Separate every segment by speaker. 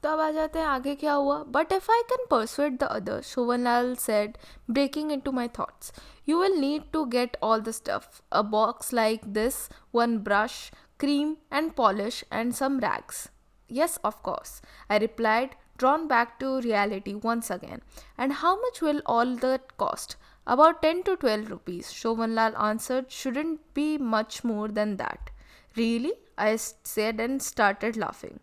Speaker 1: तो अब आ जाते हैं आगे क्या हुआ. बट इफ आई कैन परsuade the other, Shobhanlal said, breaking into my thoughts, you will need to get all the stuff. A box like this, one brush, cream and polish, and some rags. Yes, of course, I replied, drawn back to reality once again. And how much will all that cost? About 10 to 12 rupees, Shovanlal answered. Shouldn't be much more than that. Really? I said and started laughing.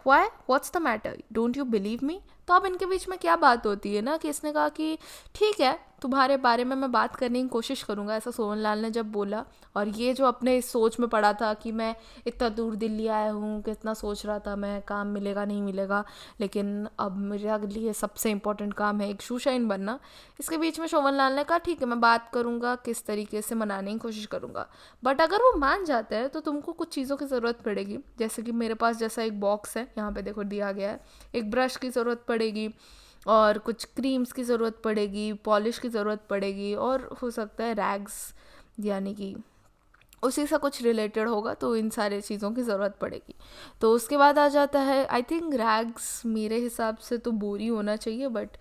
Speaker 1: Why what's the matter, don't you believe me. तो अब इनके बीच में क्या बात होती है ना कि इसने कहा कि ठीक है, तुम्हारे बारे में मैं बात करने की कोशिश करूँगा, ऐसा सोहनलाल ने जब बोला. और ये जो अपने इस सोच में पड़ा था कि मैं इतना दूर दिल्ली आया हूँ, कितना सोच रहा था मैं काम मिलेगा नहीं मिलेगा, लेकिन अब मेरे लिए सबसे इम्पोर्टेंट काम है एक शू शाइन बनना. इसके बीच में शोभनलाल ने कहा ठीक है, मैं बात करूँगा, किस तरीके से मनाने की कोशिश करूँगा. बट अगर वो मान जाता है तो तुमको कुछ चीज़ों की ज़रूरत पड़ेगी. जैसे कि मेरे पास जैसा एक बॉक्स है, यहाँ पे देखो दिया गया है, एक ब्रश की ज़रूरत पड़ेगी, और कुछ क्रीम्स की ज़रूरत पड़ेगी, पॉलिश की ज़रूरत पड़ेगी, और हो सकता है रैग्स, यानी कि उसी से कुछ रिलेटेड होगा, तो इन सारे चीज़ों की ज़रूरत पड़ेगी. तो उसके बाद आ जाता है, आई थिंक रैग्स मेरे हिसाब से तो बोरी होना चाहिए, बट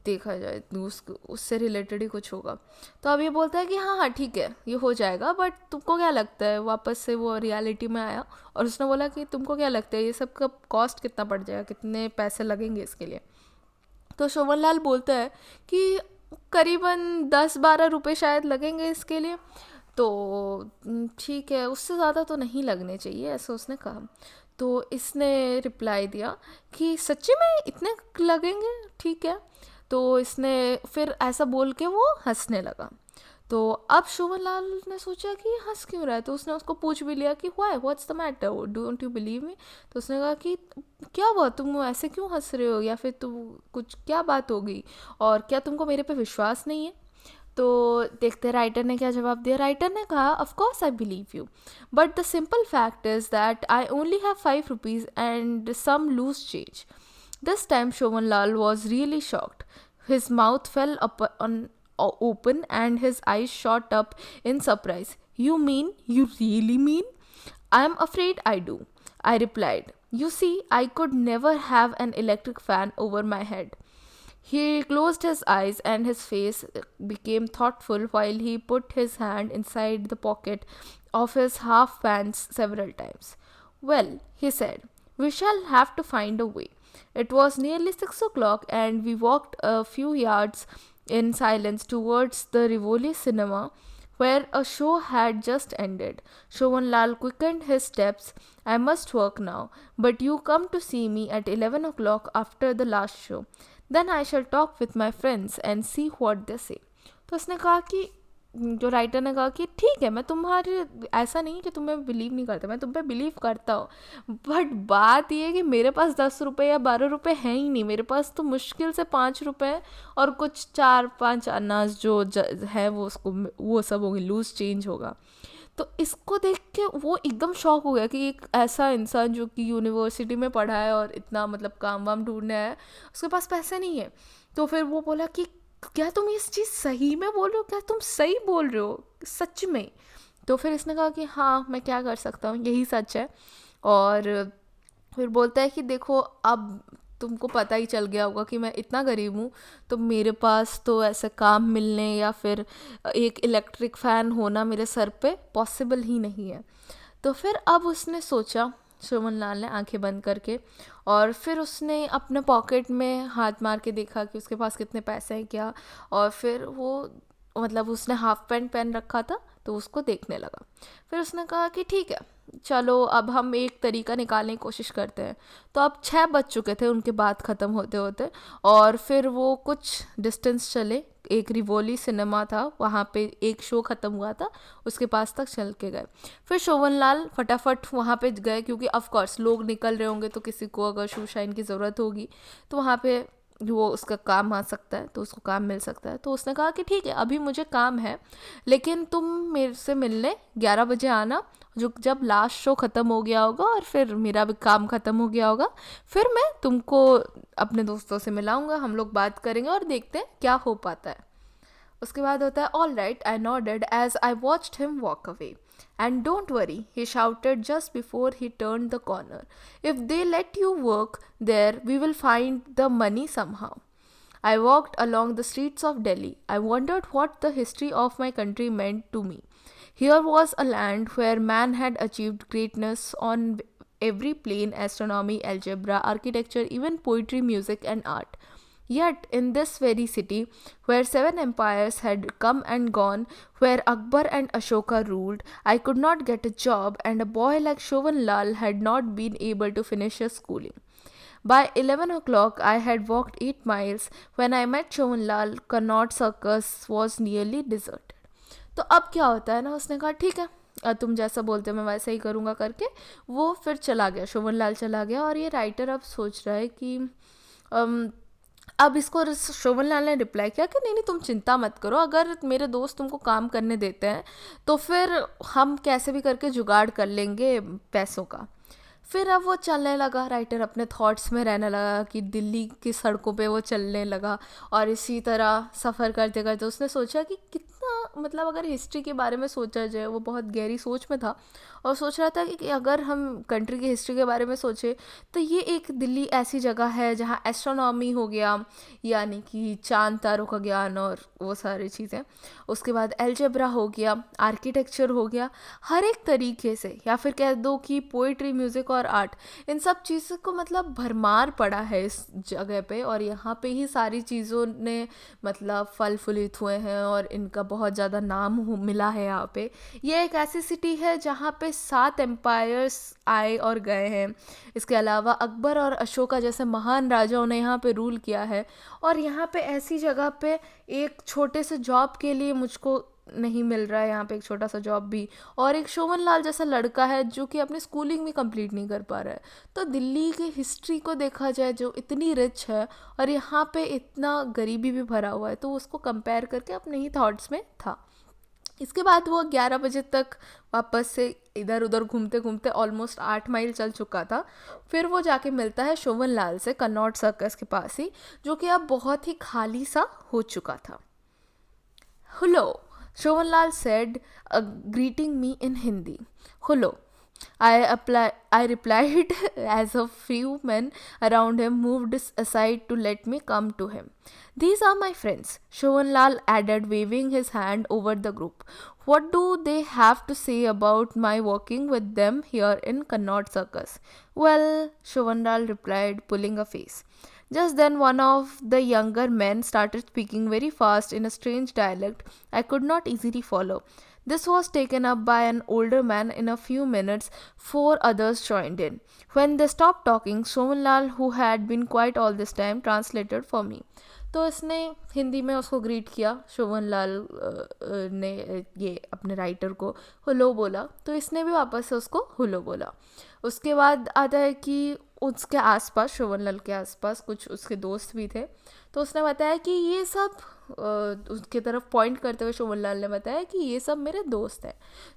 Speaker 1: देखा जाए तो उससे रिलेटेड ही कुछ होगा. तो अब ये बोलता है कि हाँ हाँ ठीक है, ये हो जाएगा, बट तुमको क्या लगता है. वापस से वो रियलिटी में आया और उसने बोला कि तुमको क्या लगता है ये सब का कॉस्ट कितना पड़ जाएगा, कितने पैसे लगेंगे इसके लिए. तो शोभनलाल बोलता है कि करीबन 10-12 रुपये शायद लगेंगे इसके लिए. तो ठीक है, उससे ज़्यादा तो नहीं लगने चाहिए, ऐसा उसने कहा. तो इसने रिप्लाई दिया कि सच्ची में इतने लगेंगे, ठीक है. तो इसने फिर ऐसा बोल के वो हंसने लगा. तो अब शोभनलाल ने सोचा कि हंस क्यों रहा है, तो उसने उसको पूछ भी लिया कि why, what's the matter, don't you believe me. तो उसने कहा कि क्या हुआ, तुम ऐसे क्यों हंस रहे हो, या फिर तुम कुछ क्या बात हो गई, और क्या तुमको मेरे पे विश्वास नहीं है. तो देखते राइटर ने क्या जवाब दिया. राइटर ने कहा, of course I believe you, but the simple fact is that I only have 5 rupees and some loose change. This time Shovanlal was really shocked. His mouth fell open and his eyes shot up in surprise. You mean, you really mean? I am afraid I do, I replied. You see, I could never have an electric fan over my head. He closed his eyes and his face became thoughtful while he put his hand inside the pocket of his half pants several times. Well, he said, we shall have to find a way. It was nearly 6 o'clock, and we walked a few yards in silence towards the Rivoli cinema, where a show had just ended. Shovan quickened his steps. I must work now, but you come to see me at 11 o'clock after the last show. Then I shall talk with my friends and see what they say. तो उसने कहा कि जो writer ने कहा कि ठीक है, मैं तुम्हारे, ऐसा नहीं कि तुम्हें बिलीव नहीं करता, मैं तुम पे बिलीव करता हूँ, बट बात ये है कि मेरे पास 10 रुपये या 12 रुपये हैं ही नहीं. मेरे पास तो मुश्किल से 5 रुपये और कुछ 4-5 अनाज जो है वो उसको वो सब होगी, लूज चेंज होगा. तो इसको देख के वो एकदम शॉक हो गया कि एक ऐसा इंसान जो कि यूनिवर्सिटी में पढ़ा है और इतना मतलब काम वाम ढूंढने आया, उसके पास पैसे नहीं है. तो फिर वो बोला कि क्या तुम इस चीज़ सही में बोल रहे हो, क्या तुम सही बोल रहे हो सच में. तो फिर इसने कहा कि हाँ, मैं क्या कर सकता हूँ, यही सच है. और फिर बोलता है कि देखो, अब तुमको पता ही चल गया होगा कि मैं इतना गरीब हूँ, तो मेरे पास तो ऐसे काम मिलने या फिर एक इलेक्ट्रिक फ़ैन होना मेरे सर पे पॉसिबल ही नहीं है. तो फिर अब उसने सोचा, शोभनलाल ने आंखें बंद करके, और फिर उसने अपने पॉकेट में हाथ मार के देखा कि उसके पास कितने पैसे हैं क्या. और फिर वो मतलब उसने हाफ पैंट पहन रखा था, तो उसको देखने लगा. फिर उसने कहा कि ठीक है, चलो अब हम एक तरीका निकालने की कोशिश करते हैं. तो अब 6 बज चुके थे उनके बात ख़त्म होते होते, और फिर वो कुछ डिस्टेंस चले, एक रिवोली सिनेमा था, वहाँ पे एक शो ख़त्म हुआ था, उसके पास तक चल के गए. फिर शोभनलाल फटाफट वहाँ पे गए, क्योंकि ऑफ कोर्स लोग निकल रहे होंगे, तो किसी को अगर शू शाइन की ज़रूरत होगी तो वहाँ पे वो उसका काम आ सकता है, तो उसको काम मिल सकता है. तो उसने कहा कि ठीक है, अभी मुझे काम है, लेकिन तुम मेरे से मिलने 11 बजे आना, जो जब लास्ट शो ख़त्म हो गया होगा और फिर मेरा भी काम ख़त्म हो गया होगा, फिर मैं तुमको अपने दोस्तों से मिलाऊंगा, हम लोग बात करेंगे और देखते हैं क्या हो पाता है. उसके बाद होता है, all right, I nodded as I watched him walk away. And don't worry, he shouted just before he turned the corner. If they let you work there, we will find the money somehow. I walked along the streets of Delhi. I wondered what the history of my country meant to me. Here was a land where man had achieved greatness on every plane: astronomy, algebra, architecture, even poetry, music, and art. Yet, in this very city, where seven empires had come and gone, where Akbar and Ashoka ruled, I could not get a job, and a boy like Shovan Lal had not been able to finish his schooling. By 11 o'clock, I had walked 8 miles. When I met Shovan Lal, Connaught Circus was nearly deserted. तो अब क्या होता है ना, उसने कहा ठीक है, तुम जैसा बोलते हो मैं वैसा ही करूँगा करके वो फिर चला गया, शोभन लाल चला गया। और ये राइटर अब सोच रहा है कि अब इसको शोभन लाल ने रिप्लाई किया कि नहीं नहीं तुम चिंता मत करो, अगर मेरे दोस्त तुमको काम करने देते हैं तो फिर हम कैसे भी करके जुगाड़ कर लेंगे पैसों का। फिर अब वो चलने लगा, राइटर अपने थॉट्स में रहने लगा कि दिल्ली की सड़कों पे वो चलने लगा और इसी तरह सफ़र करते करते उसने सोचा कि कितना, मतलब अगर हिस्ट्री के बारे में सोचा जाए, वो बहुत गहरी सोच में था और सोच रहा था कि अगर हम कंट्री की हिस्ट्री के बारे में सोचें तो ये एक दिल्ली ऐसी जगह है जहाँ एस्ट्रोनॉमी हो गया, यानी कि चांद तारों का ज्ञान और वो सारी चीज़ें, उसके बाद एल्जेब्रा हो गया, आर्किटेक्चर हो गया, हर एक तरीके से, या फिर कह दो कि पोइट्री, म्यूज़िक और आर्ट, इन सब चीज़ों को मतलब भरमार पड़ा है इस जगह पे। और यहाँ पे ही सारी चीज़ों ने मतलब फल फूलित हुए हैं और इनका बहुत ज़्यादा नाम मिला है यहाँ पे। ये एक ऐसी सिटी है जहाँ पे 7 एम्पायर्स आए और गए हैं। इसके अलावा अकबर और अशोका जैसे महान राजाओं ने यहाँ पे रूल किया है। और यहाँ पे ऐसी जगह पे एक छोटे से जॉब के लिए मुझको नहीं मिल रहा है यहाँ पे एक छोटा सा जॉब भी, और एक शोभन लाल जैसा लड़का है जो कि अपनी स्कूलिंग भी कंप्लीट नहीं कर पा रहा है। तो दिल्ली की हिस्ट्री को देखा जाए जो इतनी रिच है और यहाँ पे इतना गरीबी भी भरा हुआ है, तो उसको कंपेयर करके अपने ही थॉट्स में था। इसके बाद वो 11 बजे तक वापस से इधर उधर घूमते घूमते ऑलमोस्ट 8 माइल चल चुका था। फिर वो जाके मिलता है शोभन लाल से कनॉट सर्कस के पास ही, जो कि अब बहुत ही खाली सा हो चुका था। Hello, Shovan Lal said, greeting me in Hindi. Hello. I replied as a few men around him moved aside to let me come to him. These are my friends, Shovan Lal added, waving his hand over the group. What do they have to say about my working with them here in Connaught Circus? Well, Shovan Lal replied, pulling a face. Just then, one of the younger men started speaking very fast in a strange dialect I could not easily follow. This was taken up by an older man. In a few minutes, 4 others joined in. When they stopped talking, Shovan Lal, who had been quiet all this time, translated for me. तो इसने हिंदी में उसको greet किया, शोभन लाल ने ये अपने writer को हुलो बोला, तो इसने भी वापस से उसको हुलो बोला। उसके बाद आता है कि उसके आसपास, शोभन लाल के आसपास कुछ उसके दोस्त भी थे, तो उसने बताया कि ये सब उसके तरफ पॉइंट करते हुए शोभन लाल ने बताया कि ये सब मेरे दोस्त हैं।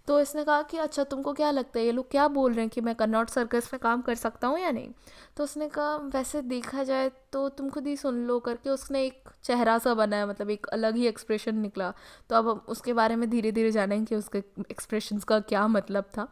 Speaker 1: तो इसने कहा कि अच्छा तुमको क्या लगता है ये लोग क्या बोल रहे हैं कि मैं कन्नौट सर्कस में काम कर सकता हूँ या नहीं? तो उसने कहा वैसे देखा जाए तो तुम खुद ही सुन लो करके उसने एक चेहरा सा बनाया, मतलब एक अलग ही एक्सप्रेशन निकला। तो अब हम उसके बारे में धीरे धीरे जानेंगे कि उसके एक्सप्रेशंस का क्या मतलब था।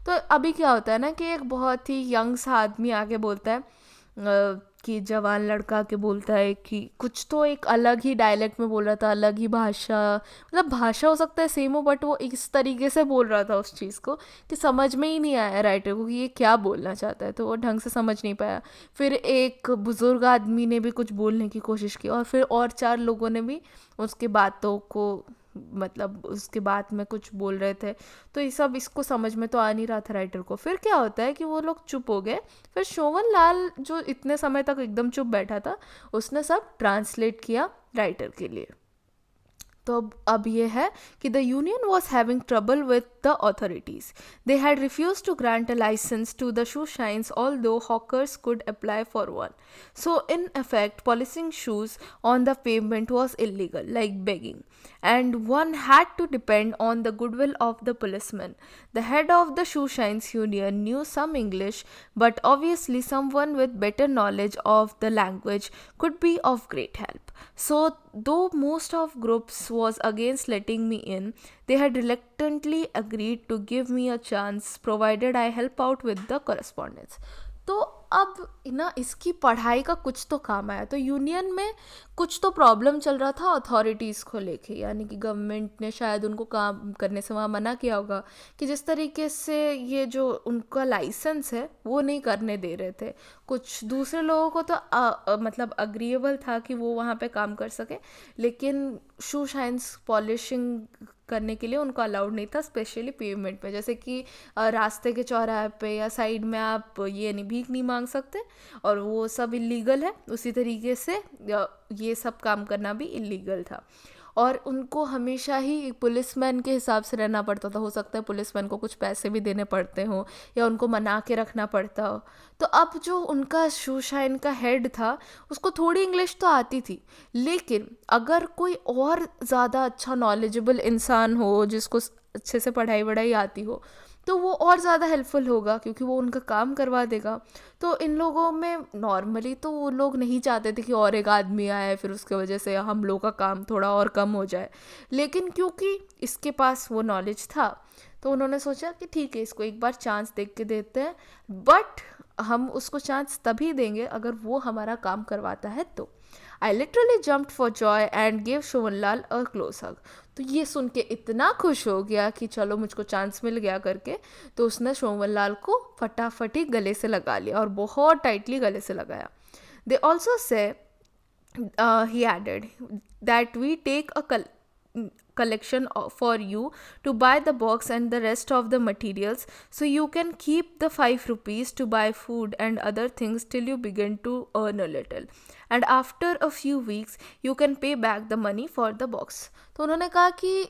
Speaker 1: तो अभी क्या होता है ना कि एक बहुत ही यंग सा आदमी आके बोलता है कि जवान लड़का के बोलता है कि कुछ तो एक अलग ही डायलेक्ट में बोल रहा था, अलग ही भाषा, मतलब भाषा हो सकता है सेम हो बट वो इस तरीके से बोल रहा था उस चीज़ को कि समझ में ही नहीं आया राइटर को कि ये क्या बोलना चाहता है, तो वो ढंग से समझ नहीं पाया। फिर एक बुज़ुर्ग आदमी ने भी कुछ बोलने की कोशिश की और फिर और 4 लोगों ने भी उसकी बातों को, मतलब उसके बाद में कुछ बोल रहे थे, तो ये सब इसको समझ में तो आ नहीं रहा था राइटर को। फिर क्या होता है कि वो लोग चुप हो गए। फिर शोभन लाल जो इतने समय तक एकदम चुप बैठा था उसने सब ट्रांसलेट किया राइटर के लिए। तो अब ये है कि the union was having trouble with the authorities. They had refuse to grant a licence to the shoe shines although hawkers could apply for one. So in effect, polishing shoes on the pavement was illegal, like begging, and one had to depend on the goodwill of the policeman. The head of the shoe shines union knew some English, but obviously someone with better knowledge of the language could be of great help. So, though most of groups was against letting me in, they had reluctantly agreed to give me a chance provided I help out with the correspondence. तो अब ना इसकी पढ़ाई का कुछ तो काम आया, तो यूनियन में कुछ तो प्रॉब्लम चल रहा था अथॉरिटीज़ को लेके, यानी कि गवर्नमेंट ने शायद उनको काम करने से वहाँ मना किया होगा कि जिस तरीके से ये जो उनका लाइसेंस है वो नहीं करने दे रहे थे। कुछ दूसरे लोगों को तो मतलब अग्रीएबल था कि वो वहाँ पे काम कर सके, लेकिन शू शाइन्स पॉलिशिंग करने के लिए उनको अलाउड नहीं था, स्पेशली पेमेंट पे, जैसे कि रास्ते के चौराहे पे या साइड में आप ये नहीं भीख नहीं मांग सकते, और वो सब इलीगल है। उसी तरीके से ये सब काम करना भी इलीगल था, और उनको हमेशा ही पुलिसमैन के हिसाब से रहना पड़ता था। हो सकता है पुलिसमैन को कुछ पैसे भी देने पड़ते हों या उनको मना के रखना पड़ता हो। तो अब जो उनका शू शाइन का हेड था उसको थोड़ी इंग्लिश तो आती थी, लेकिन अगर कोई और ज़्यादा अच्छा नॉलेजेबल इंसान हो जिसको अच्छे से पढ़ाई वढ़ाई आती हो तो वो और ज़्यादा हेल्पफुल होगा, क्योंकि वो उनका काम करवा देगा। तो इन लोगों में नॉर्मली तो वो लोग नहीं चाहते थे कि और एक आदमी आए फिर उसके वजह से हम लोग का काम थोड़ा और कम हो जाए, लेकिन क्योंकि इसके पास वो नॉलेज था तो उन्होंने सोचा कि ठीक है, इसको एक बार चांस देख के देते हैं, बट हम उसको चांस तभी देंगे अगर वो हमारा काम करवाता है तो। I literally jumped for joy and gave Shobhanlal a close hug. तो ये सुन के इतना खुश हो गया कि चलो मुझको चांस मिल गया करके, तो उसने शोभनलाल को फटाफट ही गले से लगा लिया और बहुत टाइटली गले से लगाया। They also say he added that we take a collection for you to buy the box and the rest of the materials, so you can keep the 5 rupees to buy food and other things till you begin to earn a little, and after a few weeks you can pay back the money for the box. तो उन्होंने कहा कि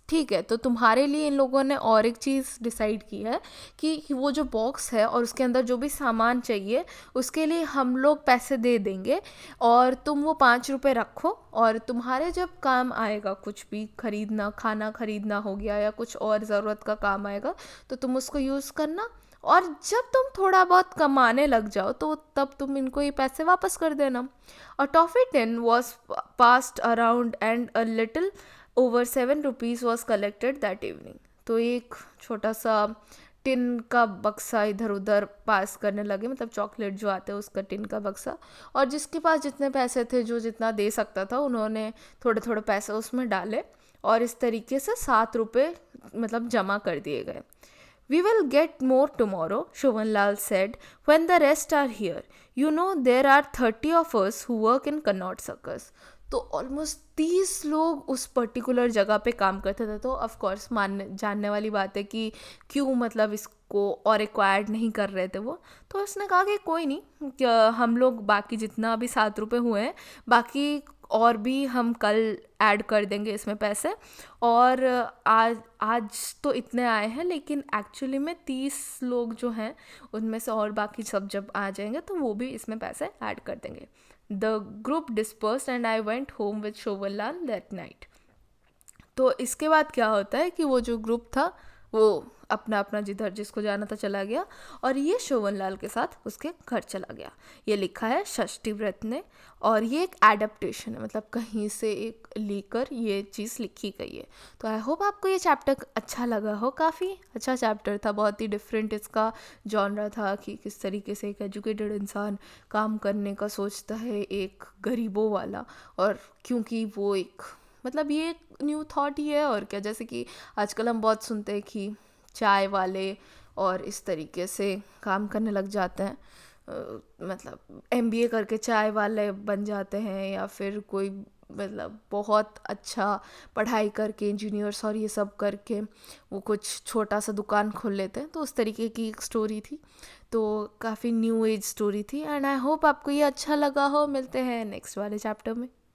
Speaker 1: ठीक है, तो तुम्हारे लिए इन लोगों ने और एक चीज़ डिसाइड की है कि वो जो बॉक्स है और उसके अंदर जो भी सामान चाहिए उसके लिए हम लोग पैसे दे देंगे, और तुम वो 5 रुपये रखो, और तुम्हारे जब काम आएगा कुछ भी खरीदना, खाना खरीदना हो गया या कुछ और ज़रूरत का काम आएगा तो तुम उसको यूज़ करना, और जब तुम थोड़ा बहुत कमाने लग जाओ तो तब तुम इनको ये पैसे वापस कर देना। A toffee tin was passed around and a little over 7 rupees was collected that evening. तो एक छोटा सा टिन का बक्सा इधर उधर पास करने लगे, मतलब चॉकलेट जो आते हैं उसका टिन का बक्सा, और जिसके पास जितने पैसे थे, जो जितना दे सकता था, उन्होंने थोड़े थोड़े पैसे उसमें डाले, और इस तरीके से 7 रुपये मतलब जमा कर दिए गए। We will get more tomorrow, Shovanlal said, when the rest are here. You know, there are 30 of us who work in Connaught Circus. तो ऑलमोस्ट 30 लोग उस पर्टिकुलर जगह पे काम करते थे। तो ऑफ कोर्स मानने जानने वाली बात है कि क्यों मतलब इसको और रिक्वायर्ड नहीं कर रहे थे वो। तो उसने कहा कि कोई नहीं, हम लोग बाकी जितना भी 7 रुपये हुए हैं बाकी और भी हम कल ऐड कर देंगे इसमें पैसे, और आज आज तो इतने आए हैं, लेकिन एक्चुअली में 30 लोग जो हैं उनमें से और बाकी सब जब आ जाएंगे तो वो भी इसमें पैसे ऐड कर देंगे। The group dispersed and I went home with Shobhanlal that night. तो इसके बाद क्या होता है कि वो जो ग्रुप था वो अपना अपना जिधर जिसको जाना था चला गया, और ये शोभनलाल के साथ उसके घर चला गया। ये लिखा है षष्ठी व्रत ने, और ये एक एडप्टेशन है, मतलब कहीं से एक लेकर ये चीज़ लिखी गई है। तो आई होप आपको ये चैप्टर अच्छा लगा हो। काफ़ी अच्छा चैप्टर था, बहुत ही डिफरेंट इसका जॉनरा था कि किस तरीके से एक एजुकेटेड इंसान काम करने का सोचता है एक गरीबों वाला, और क्योंकि वो एक मतलब ये एक न्यू थॉट ही है और क्या। जैसे कि आजकल हम बहुत सुनते हैं कि चाय वाले और इस तरीके से काम करने लग जाते हैं, मतलब एमबीए करके चाय वाले बन जाते हैं, या फिर कोई मतलब बहुत अच्छा पढ़ाई करके इंजीनियर्स और ये सब करके वो कुछ छोटा सा दुकान खोल लेते हैं। तो उस तरीके की एक स्टोरी थी, तो काफ़ी न्यू एज स्टोरी थी, एंड आई होप आपको ये अच्छा लगा हो। मिलते हैं नेक्स्ट वाले चैप्टर में।